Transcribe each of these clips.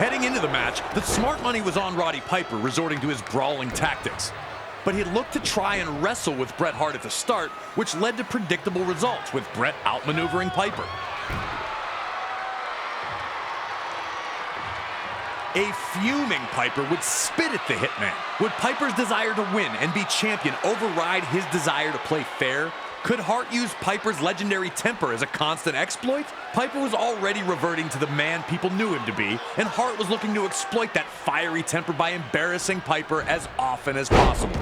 Heading into the match, the smart money was on Roddy Piper, resorting to his brawling tactics. But he looked to try and wrestle with Bret Hart at the start, which led to predictable results, with Bret outmaneuvering Piper. A fuming Piper would spit at the Hitman. Would Piper's desire to win and be champion override his desire to play fair? Could Hart use Piper's legendary temper as a constant exploit? Piper was already reverting to the man people knew him to be, and Hart was looking to exploit that fiery temper by embarrassing Piper as often as possible.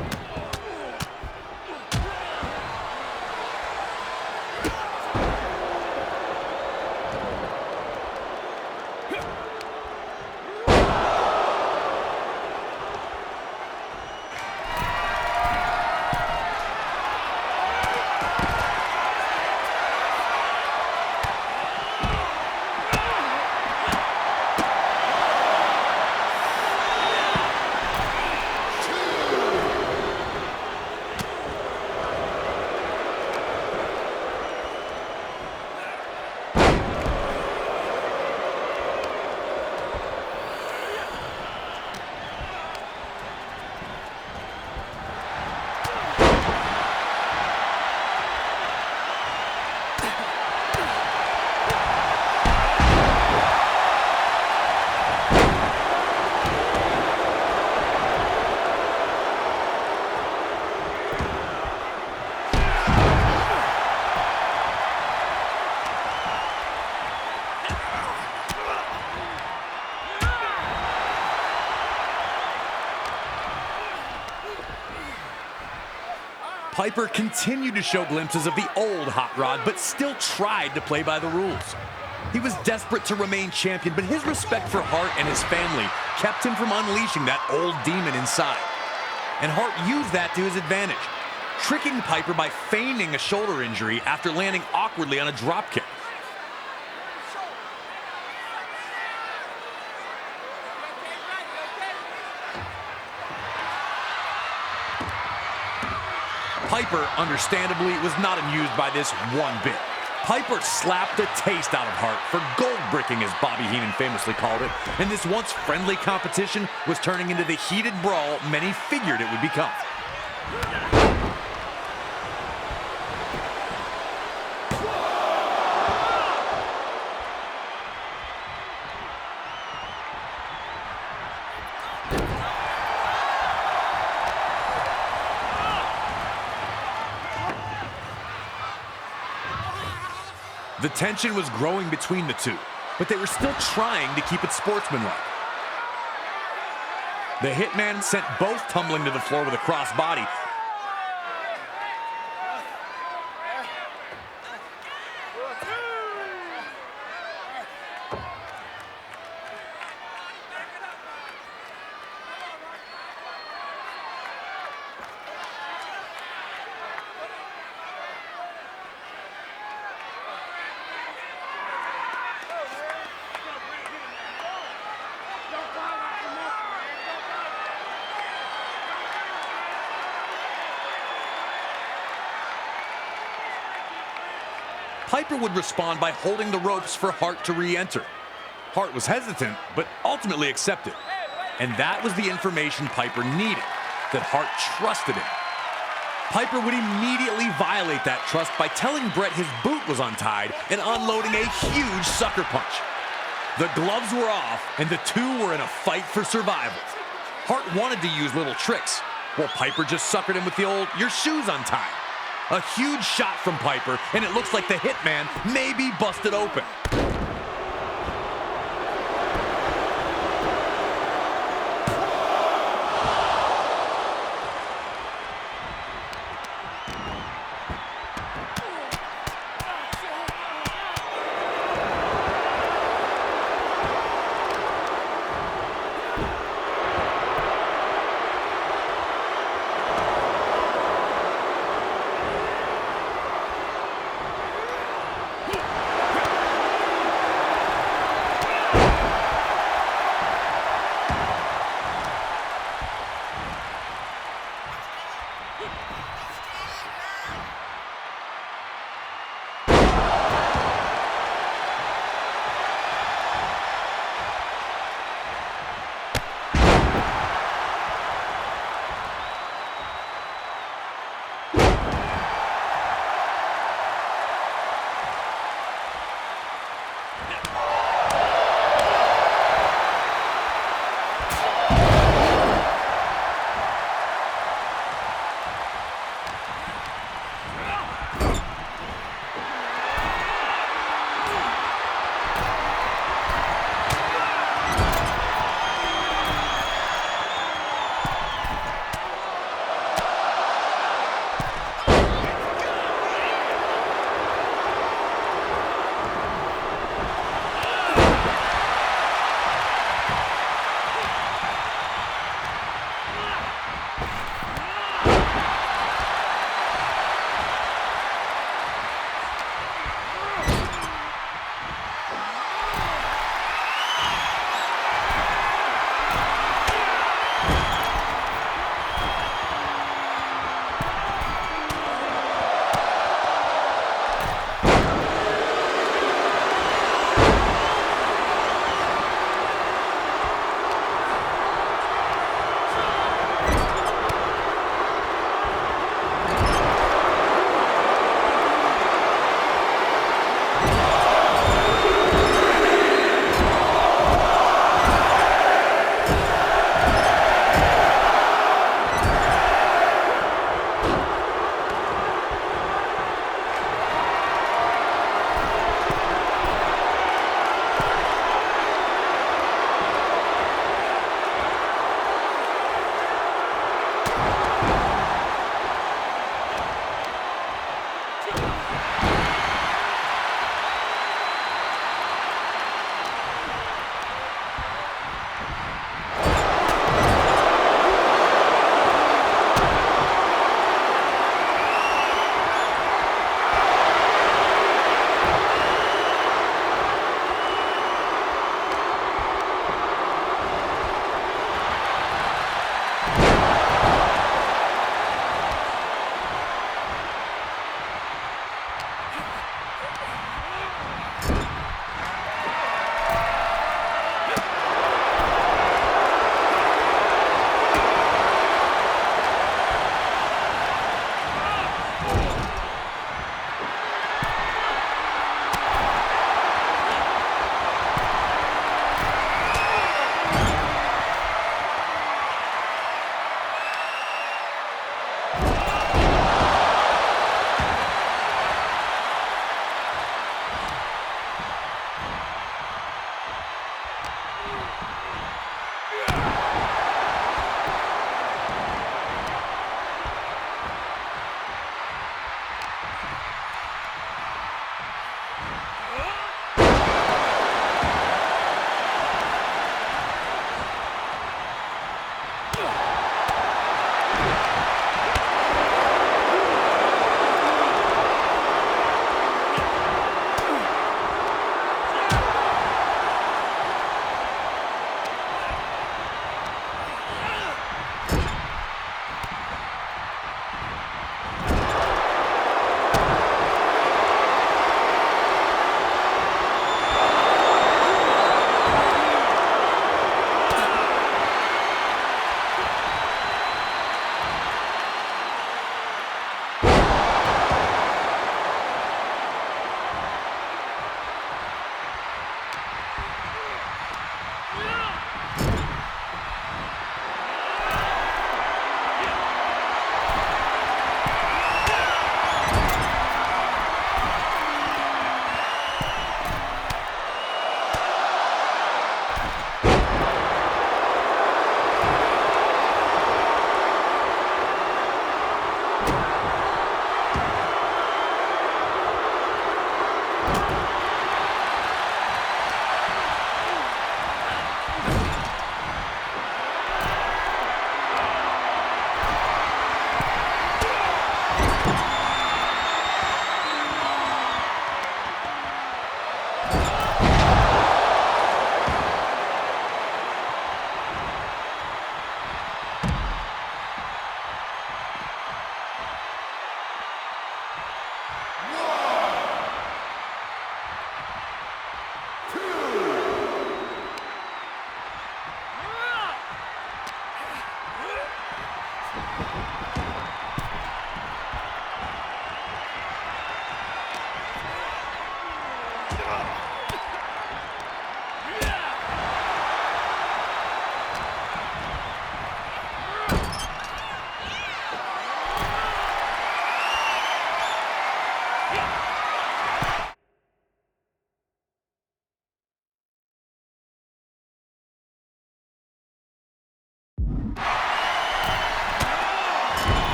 Piper continued to show glimpses of the old Hot Rod, but still tried to play by the rules. He was desperate to remain champion, but his respect for Hart and his family kept him from unleashing that old demon inside. And Hart used that to his advantage, tricking Piper by feigning a shoulder injury after landing awkwardly on a dropkick. Piper, understandably, was not amused by this one bit. Piper slapped the taste out of Hart for gold bricking, as Bobby Heenan famously called it, and this once friendly competition was turning into the heated brawl many figured it would become. The tension was growing between the two, but they were still trying to keep it sportsmanlike. The Hitman sent both tumbling to the floor with a crossbody. Piper would respond by holding the ropes for Hart to re-enter. Hart was hesitant, but ultimately accepted. And that was the information Piper needed, that Hart trusted him. Piper would immediately violate that trust by telling Bret his boot was untied and unloading a huge sucker punch. The gloves were off, and the two were in a fight for survival. Hart wanted to use little tricks, while Piper just suckered him with the old, "your shoe's untied." A huge shot from Piper, and it looks like the Hitman may be busted open.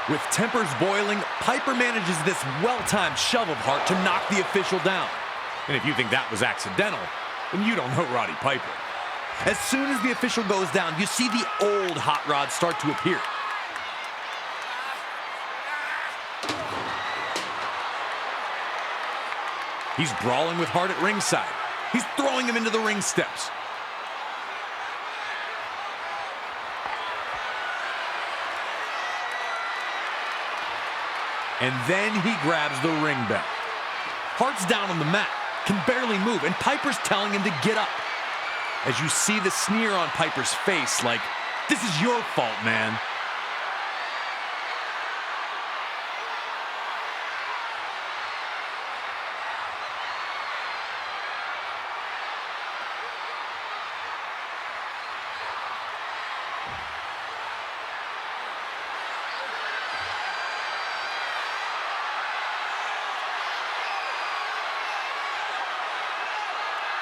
With tempers boiling, Piper manages this well-timed shove of Hart to knock the official down. And if you think that was accidental, then you don't know Roddy Piper. As soon as the official goes down, you see the old Hot Rod start to appear. He's brawling with Hart at ringside. He's throwing him into the ring steps. And then he grabs the ring bell. Hart's down on the mat, can barely move, and Piper's telling him to get up. As you see the sneer on Piper's face, like, this is your fault, man.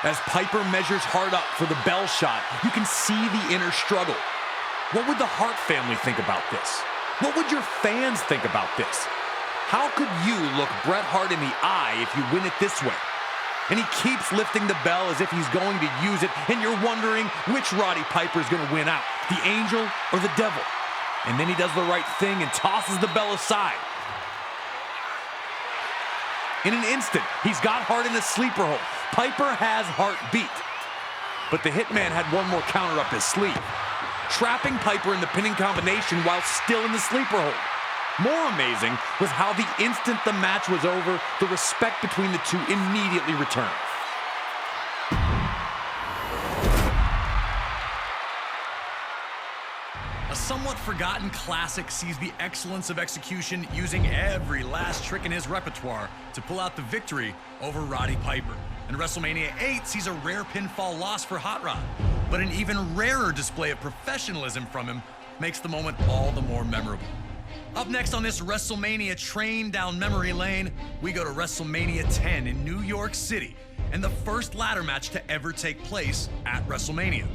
As Piper measures Hart up for the bell shot, you can see the inner struggle. What would the Hart family think about this? What would your fans think about this? How could you look Bret Hart in the eye if you win it this way? And he keeps lifting the bell as if he's going to use it, and you're wondering which Roddy Piper is going to win out, the angel or the devil. And then he does the right thing and tosses the bell aside. In an instant, he's got Hart in a sleeper hold. Piper has Hart beat. But the Hitman had one more counter up his sleeve, trapping Piper in the pinning combination while still in the sleeper hold. More amazing was how the instant the match was over, the respect between the two immediately returned. A somewhat forgotten classic sees the excellence of execution using every last trick in his repertoire to pull out the victory over Roddy Piper. And WrestleMania 8 sees a rare pinfall loss for Hot Rod. But an even rarer display of professionalism from him makes the moment all the more memorable. Up next on this WrestleMania train down memory lane, we go to WrestleMania 10 in New York City, and the first ladder match to ever take place at WrestleMania.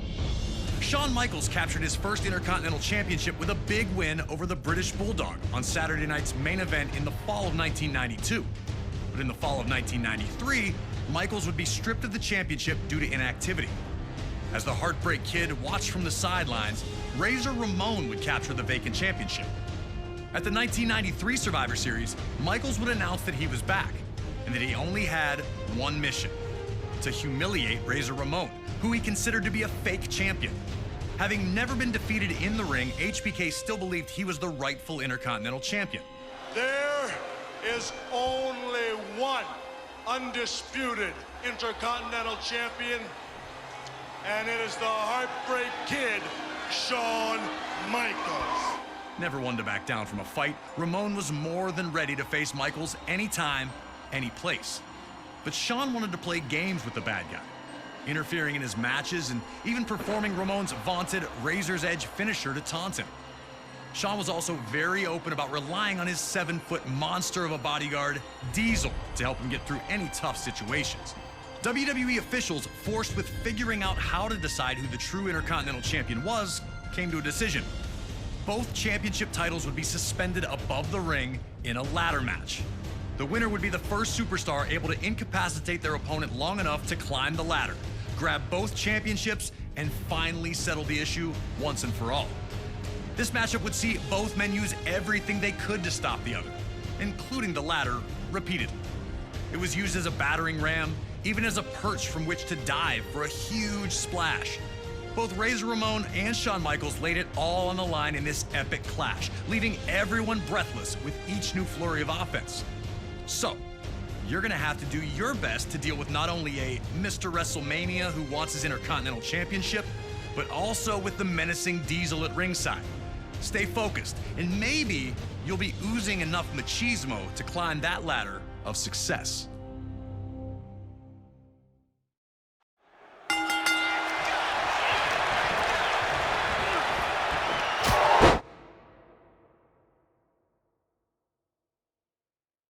Shawn Michaels captured his first Intercontinental Championship with a big win over the British Bulldog on Saturday night's main event in the fall of 1992. But in the fall of 1993, Michaels would be stripped of the championship due to inactivity. As the Heartbreak Kid watched from the sidelines, Razor Ramon would capture the vacant championship. At the 1993 Survivor Series, Michaels would announce that he was back and that he only had one mission: to humiliate Razor Ramon, who he considered to be a fake champion. Having never been defeated in the ring, HBK still believed he was the rightful Intercontinental Champion. There is only one undisputed Intercontinental Champion, and it is the Heartbreak Kid, Shawn Michaels. Never one to back down from a fight, Ramon was more than ready to face Michaels anytime, any place. But Shawn wanted to play games with the bad guy, interfering in his matches and even performing Ramon's vaunted Razor's Edge finisher to taunt him. Shawn was also very open about relying on his 7-foot monster of a bodyguard, Diesel, to help him get through any tough situations. WWE officials, forced with figuring out how to decide who the true Intercontinental Champion was, came to a decision. Both championship titles would be suspended above the ring in a ladder match. The winner would be the first superstar able to incapacitate their opponent long enough to climb the ladder, grab both championships, and finally settle the issue once and for all. This matchup would see both men use everything they could to stop the other, including the ladder repeatedly. It was used as a battering ram, even as a perch from which to dive for a huge splash. Both Razor Ramon and Shawn Michaels laid it all on the line in this epic clash, leaving everyone breathless with each new flurry of offense. So, you're gonna have to do your best to deal with not only a Mr. WrestleMania who wants his Intercontinental Championship, but also with the menacing Diesel at ringside. Stay focused, and maybe you'll be oozing enough machismo to climb that ladder of success.